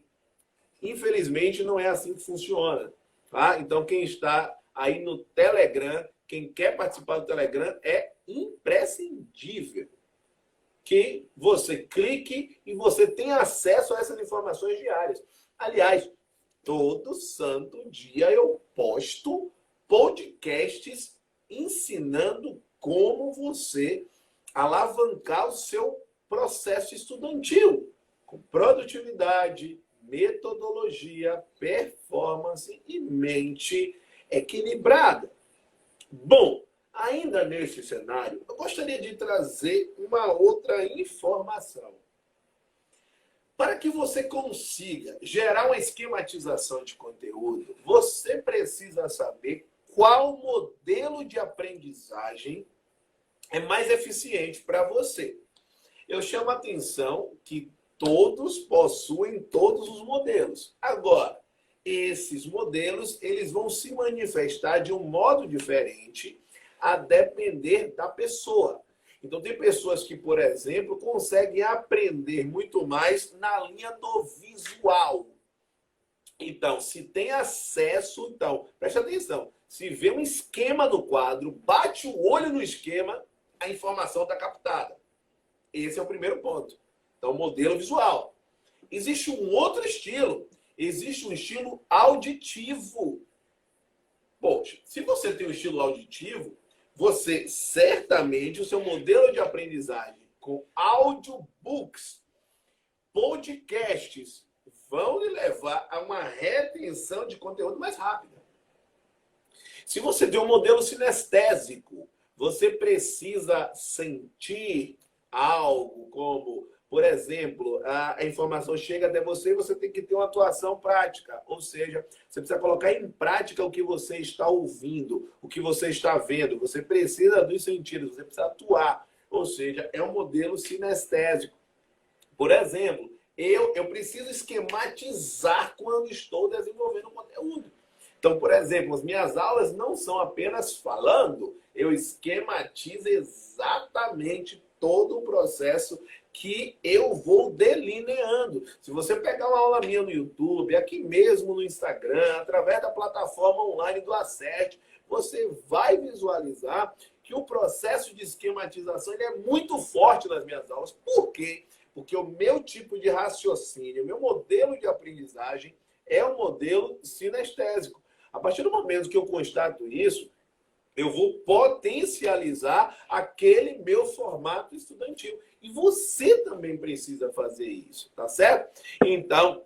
Infelizmente, não é assim que funciona. Tá? Então, quem está aí no Telegram, quem quer participar do Telegram, é imprescindível que você clique e você tenha acesso a essas informações diárias. Aliás, todo santo dia eu posto podcasts ensinando como você alavancar o seu processo estudantil com produtividade, metodologia, performance e mente equilibrada. Bom, ainda nesse cenário, eu gostaria de trazer uma outra informação. Para que você consiga gerar uma esquematização de conteúdo, você precisa saber qual modelo de aprendizagem é mais eficiente para você. Eu chamo a atenção que todos possuem todos os modelos. Agora, esses modelos eles vão se manifestar de um modo diferente a depender da pessoa. Então, tem pessoas que, por exemplo, conseguem aprender muito mais na linha do visual. Então, se tem acesso, então, preste atenção, se vê um esquema no quadro, bate o olho no esquema, a informação está captada. Esse é o primeiro ponto. Então, modelo visual. Existe um outro estilo. Existe um estilo auditivo. Poxa, se você tem um estilo auditivo, você certamente, o seu modelo de aprendizagem com audiobooks, podcasts, vão lhe levar a uma retenção de conteúdo mais rápida. Se você tem um modelo sinestésico, você precisa sentir algo como, por exemplo, a informação chega até você e você tem que ter uma atuação prática. Ou seja, você precisa colocar em prática o que você está ouvindo, o que você está vendo. Você precisa dos sentidos, você precisa atuar. Ou seja, é um modelo sinestésico. Por exemplo, eu preciso esquematizar quando estou desenvolvendo um conteúdo. Então, por exemplo, as minhas aulas não são apenas falando, eu esquematizo exatamente todo o processo que eu vou delineando. Se você pegar uma aula minha no YouTube, aqui mesmo no Instagram, através da plataforma online do Acerte, você vai visualizar que o processo de esquematização ele é muito forte nas minhas aulas. Por quê? Porque o meu tipo de raciocínio, o meu modelo de aprendizagem é um modelo sinestésico. A partir do momento que eu constato isso, eu vou potencializar aquele meu formato estudantil. E você também precisa fazer isso, tá certo? Então,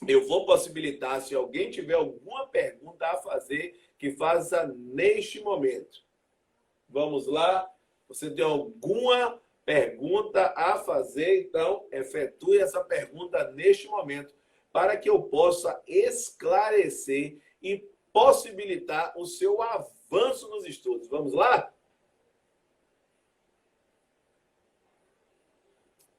eu vou possibilitar, se alguém tiver alguma pergunta a fazer, que faça neste momento. Vamos lá? Você tem alguma pergunta a fazer? Então, efetue essa pergunta neste momento, para que eu possa esclarecer e possibilitar o seu avanço nos estudos. Vamos lá?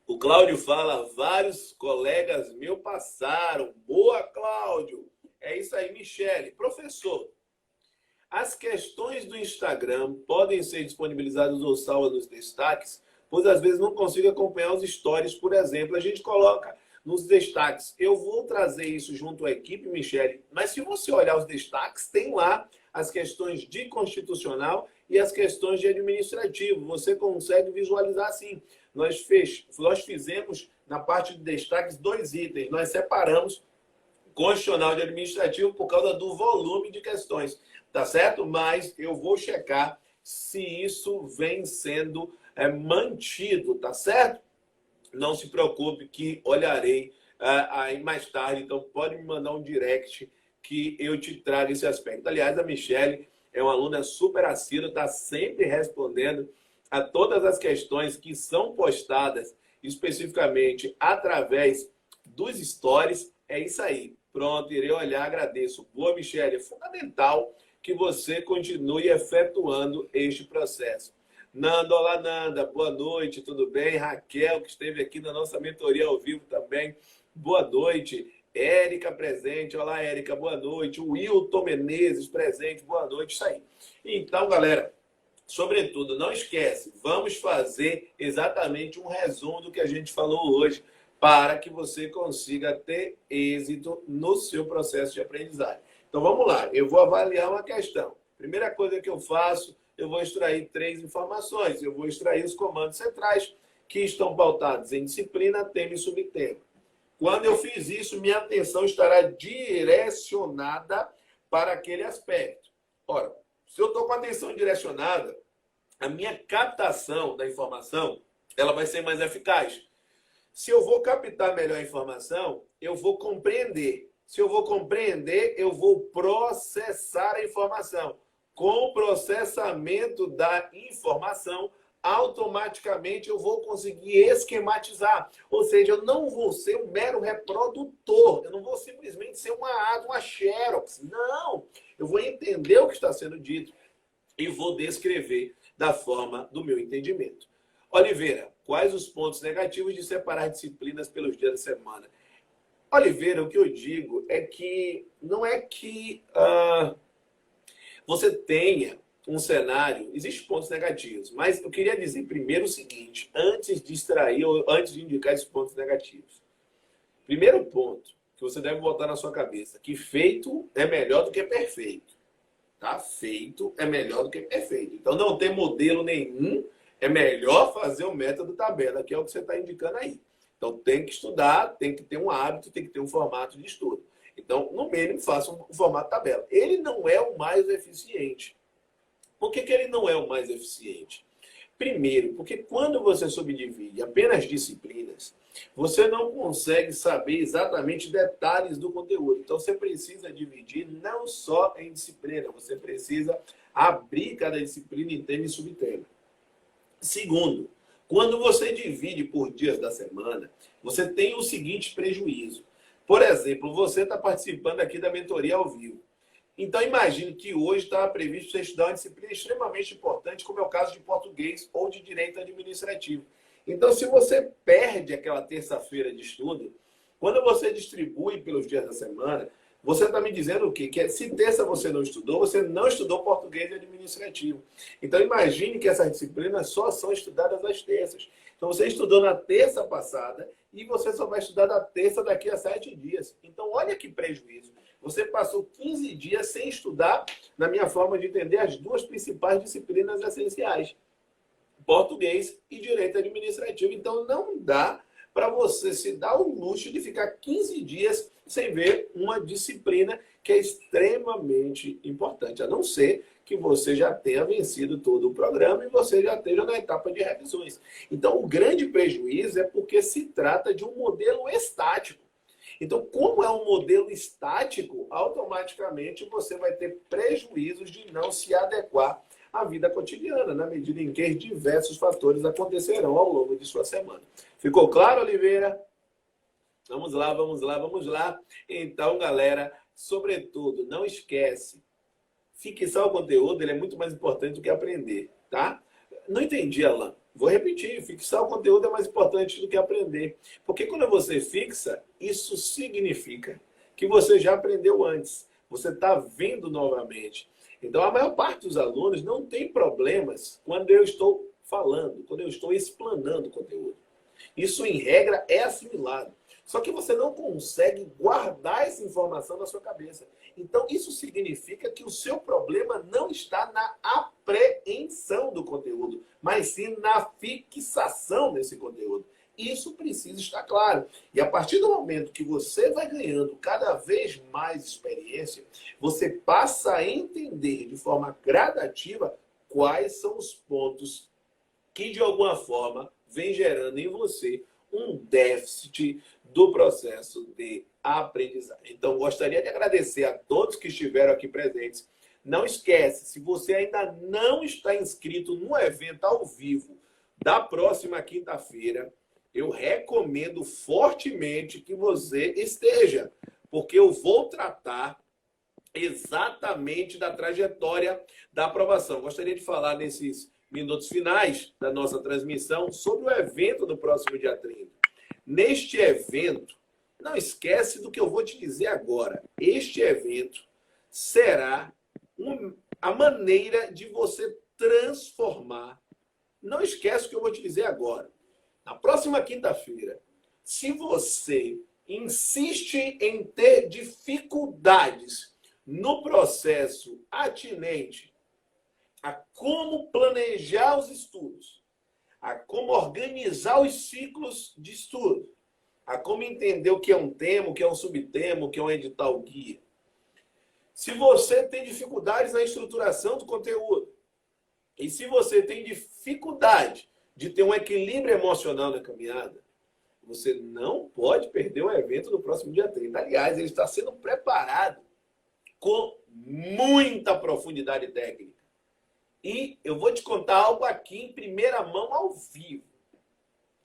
O Cláudio fala, vários colegas meus passaram. Boa, Cláudio. É isso aí, Michele. Professor, as questões do Instagram podem ser disponibilizadas ou salvas nos destaques, pois às vezes não consigo acompanhar os stories, por exemplo. A gente coloca nos destaques. Eu vou trazer isso junto à equipe, Michele, mas se você olhar os destaques, tem lá as questões de constitucional e as questões de administrativo. Você consegue visualizar sim. Nós fizemos, na parte de destaques, 2 itens. Nós separamos constitucional e administrativo por causa do volume de questões, tá certo? Mas eu vou checar se isso vem sendo mantido, tá certo? Não se preocupe que olharei aí mais tarde. Então, pode me mandar um direct que eu te trago esse aspecto. Aliás, a Michele é uma aluna super assídua, está sempre respondendo a todas as questões que são postadas especificamente através dos stories. É isso aí. Pronto, irei olhar, agradeço. Boa, Michele. É fundamental que você continue efetuando este processo. Nanda, olá, Nanda. Boa noite, tudo bem? Raquel, que esteve aqui na nossa mentoria ao vivo também. Boa noite. Érica presente. Olá, Érica, boa noite. Wilton Menezes presente. Boa noite. Isso aí. Então, galera, sobretudo, não esquece, vamos fazer exatamente um resumo do que a gente falou hoje para que você consiga ter êxito no seu processo de aprendizagem. Então vamos lá, eu vou avaliar uma questão. Primeira coisa que eu faço, eu vou extrair 3 informações. Eu vou extrair os comandos centrais que estão pautados em disciplina, tema e subtema. Quando eu fiz isso, minha atenção estará direcionada para aquele aspecto. Ora, se eu estou com a atenção direcionada, a minha captação da informação ela vai ser mais eficaz. Se eu vou captar melhor a informação, eu vou compreender. Se eu vou compreender, eu vou processar a informação. Com o processamento da informação, automaticamente eu vou conseguir esquematizar. Ou seja, eu não vou ser um mero reprodutor. Eu não vou simplesmente ser uma xerox. Não! Eu vou entender o que está sendo dito e vou descrever da forma do meu entendimento. Oliveira, quais os pontos negativos de separar disciplinas pelos dias da semana? Oliveira, o que eu digo é que não é que você tenha um cenário, existem pontos negativos, mas eu queria dizer primeiro o seguinte, antes de extrair ou antes de indicar esses pontos negativos. Primeiro ponto que você deve botar na sua cabeça, que feito é melhor do que perfeito. Tá? Feito é melhor do que perfeito. Então não tem modelo nenhum, é melhor fazer o método tabela, que é o que você está indicando aí. Então tem que estudar, tem que ter um hábito, tem que ter um formato de estudo. Então, no mínimo, faça um formato tabela. Ele não é o mais eficiente. Por que ele não é o mais eficiente? Primeiro, porque quando você subdivide apenas disciplinas, você não consegue saber exatamente detalhes do conteúdo. Então, você precisa dividir não só em disciplina, você precisa abrir cada disciplina em tema e subtema. Segundo, quando você divide por dias da semana, você tem o seguinte prejuízo. Por exemplo, você está participando aqui da mentoria ao vivo. Então, imagine que hoje estava previsto você estudar uma disciplina extremamente importante, como é o caso de português ou de direito administrativo. Então, se você perde aquela terça-feira de estudo, quando você distribui pelos dias da semana, você está me dizendo o quê? Que se terça você não estudou português e administrativo. Então, imagine que essas disciplinas só são estudadas às terças. Então, você estudou na terça passada e você só vai estudar na terça daqui a 7 dias. Então, olha que prejuízo. Você passou 15 dias sem estudar, na minha forma de entender, as 2 principais disciplinas essenciais. Português e direito administrativo. Então, não dá para você se dar o luxo de ficar 15 dias sem ver uma disciplina que é extremamente importante, a não ser que você já tenha vencido todo o programa e você já esteja na etapa de revisões. Então, o grande prejuízo é porque se trata de um modelo estático. Então, como é um modelo estático, automaticamente você vai ter prejuízos de não se adequar à vida cotidiana, na medida em que diversos fatores acontecerão ao longo de sua semana. Ficou claro, Oliveira? Vamos lá, vamos lá, vamos lá. Então, galera, sobretudo, não esquece, fixar o conteúdo ele é muito mais importante do que aprender, tá? Não entendi, Alan. Vou repetir, fixar o conteúdo é mais importante do que aprender. Porque quando você fixa, isso significa que você já aprendeu antes. Você está vendo novamente. Então, a maior parte dos alunos não tem problemas quando eu estou falando, quando eu estou explanando o conteúdo. Isso, em regra, é assimilado. Só que você não consegue guardar essa informação na sua cabeça. Então, isso significa que o seu problema não está na apreensão do conteúdo, mas sim na fixação desse conteúdo. Isso precisa estar claro. E a partir do momento que você vai ganhando cada vez mais experiência, você passa a entender de forma gradativa quais são os pontos que, de alguma forma, vem gerando em você um déficit do processo de aprendizagem. Então, gostaria de agradecer a todos que estiveram aqui presentes. Não esquece, se você ainda não está inscrito no evento ao vivo da próxima quinta-feira, eu recomendo fortemente que você esteja, porque eu vou tratar exatamente da trajetória da aprovação. Gostaria de falar nesses minutos finais da nossa transmissão sobre o evento do próximo dia 30. Neste evento, não esquece do que eu vou te dizer agora. Este evento será a maneira de você transformar. Não esquece o que eu vou te dizer agora. Na próxima quinta-feira, se você insiste em ter dificuldades no processo atinente a como planejar os estudos, a como organizar os ciclos de estudo, a como entender o que é um tema, o que é um subtema, o que é um edital guia. Se você tem dificuldades na estruturação do conteúdo, e se você tem dificuldade de ter um equilíbrio emocional na caminhada, você não pode perder o evento do próximo dia 30. Aliás, ele está sendo preparado com muita profundidade técnica. E eu vou te contar algo aqui em primeira mão, ao vivo.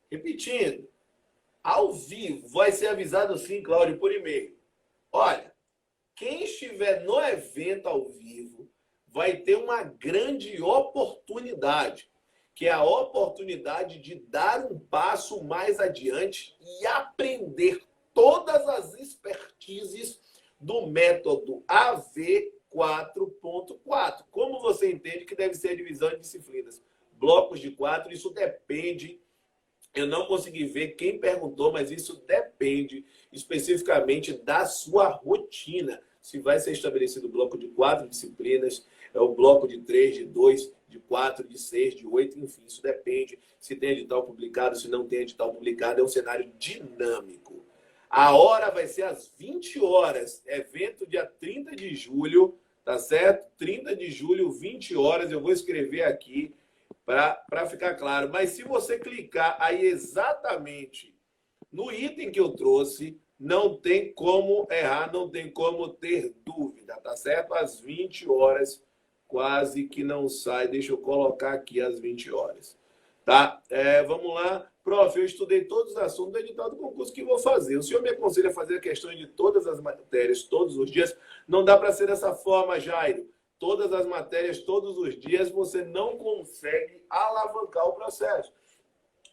Repetindo, ao vivo, vai ser avisado sim, Cláudio, por e-mail. Olha, quem estiver no evento ao vivo vai ter uma grande oportunidade, que é a oportunidade de dar um passo mais adiante e aprender todas as expertises do método AV 4.4. Como você entende que deve ser a divisão de disciplinas? Blocos de 4, isso depende. Eu não consegui ver quem perguntou, mas isso depende especificamente da sua rotina. Se vai ser estabelecido o bloco de 4 disciplinas, é o bloco de 3, de 2, de 4, de 6, de 8, enfim, isso depende. Se tem edital publicado, se não tem edital publicado, é um cenário dinâmico. A hora vai ser às 20 horas, evento dia 30 de julho, tá certo? 30 de julho, 20 horas, eu vou escrever aqui para ficar claro. Mas se você clicar aí exatamente no item que eu trouxe, não tem como errar, não tem como ter dúvida, tá certo? Às 20 horas, quase que não sai. Deixa eu colocar aqui às 20 horas, tá? Vamos lá. Prof, eu estudei todos os assuntos do edital do concurso que vou fazer. O senhor me aconselha a fazer questões de todas as matérias, todos os dias? Não dá para ser dessa forma, Jairo. Todas as matérias, todos os dias, você não consegue alavancar o processo.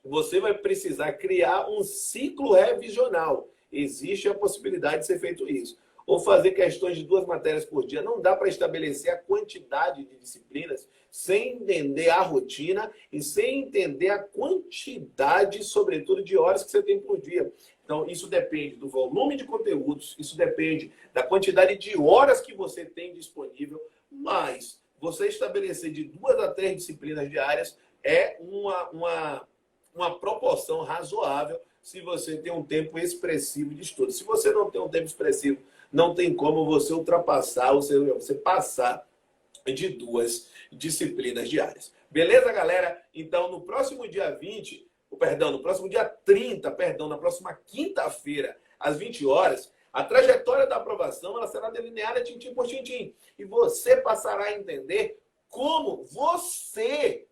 Você vai precisar criar um ciclo revisional. Existe a possibilidade de ser feito isso. Ou fazer questões de 2 matérias por dia. Não dá para estabelecer a quantidade de disciplinas sem entender a rotina e sem entender a quantidade, sobretudo, de horas que você tem por dia. Então, isso depende do volume de conteúdos, isso depende da quantidade de horas que você tem disponível, mas você estabelecer de 2 a 3 disciplinas diárias é uma proporção razoável se você tem um tempo expressivo de estudo. Se você não tem um tempo expressivo, não tem como você ultrapassar, você passar de 2 disciplinas diárias. Beleza, galera? Então, no próximo dia 20, no próximo dia 30, na próxima quinta-feira, às 20 horas, a trajetória da aprovação ela será delineada tintim por tintim. E você passará a entender como você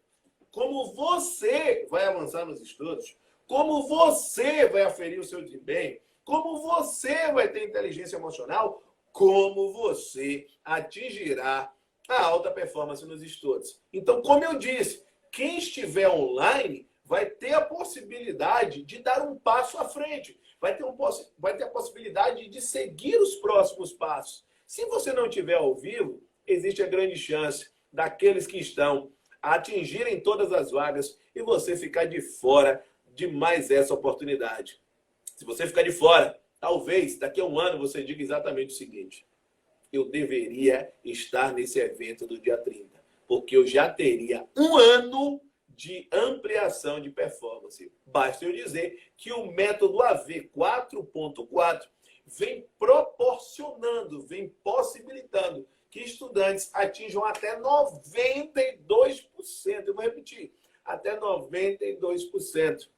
vai avançar nos estudos, como você vai aferir o seu desempenho, como você vai ter inteligência emocional, como você atingirá a alta performance nos estudos. Então, como eu disse, quem estiver online vai ter a possibilidade de dar um passo à frente, vai ter a possibilidade de seguir os próximos passos. Se você não estiver ao vivo, existe a grande chance daqueles que estão a atingirem todas as vagas e você ficar de fora de mais essa oportunidade. Se você ficar de fora, talvez daqui a um ano você diga exatamente o seguinte: eu deveria estar nesse evento do dia 30, porque eu já teria um ano de ampliação de performance. Basta eu dizer que o método AV 4.4 vem proporcionando, vem possibilitando que estudantes atinjam até 92%. Eu vou repetir, até 92%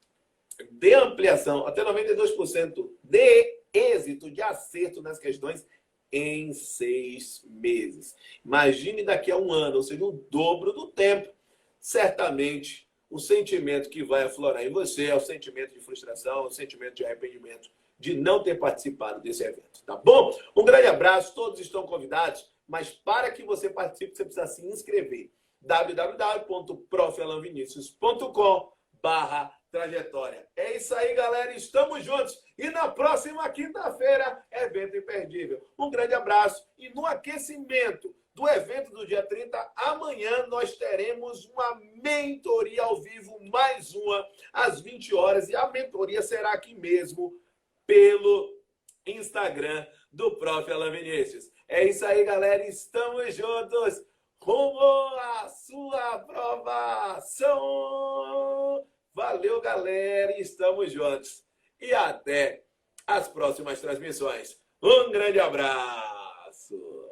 de ampliação, até 92% de êxito, de acerto nas questões em 6 meses. Imagine daqui a um ano, ou seja, o dobro do tempo. Certamente, o sentimento que vai aflorar em você é o sentimento de frustração, o sentimento de arrependimento de não ter participado desse evento, tá bom? Um grande abraço, todos estão convidados, mas para que você participe, você precisa se inscrever. www.profalanvinicius.com/trajetória. É isso aí, galera. Estamos juntos. E na próxima quinta-feira, evento imperdível. Um grande abraço. E no aquecimento do evento do dia 30, amanhã nós teremos uma mentoria ao vivo, mais uma, às 20 horas. E a mentoria será aqui mesmo, pelo Instagram do Prof. Alan Vinícius. É isso aí, galera. Estamos juntos rumo à sua aprovação. Valeu, galera. Estamos juntos. E até as próximas transmissões. Um grande abraço.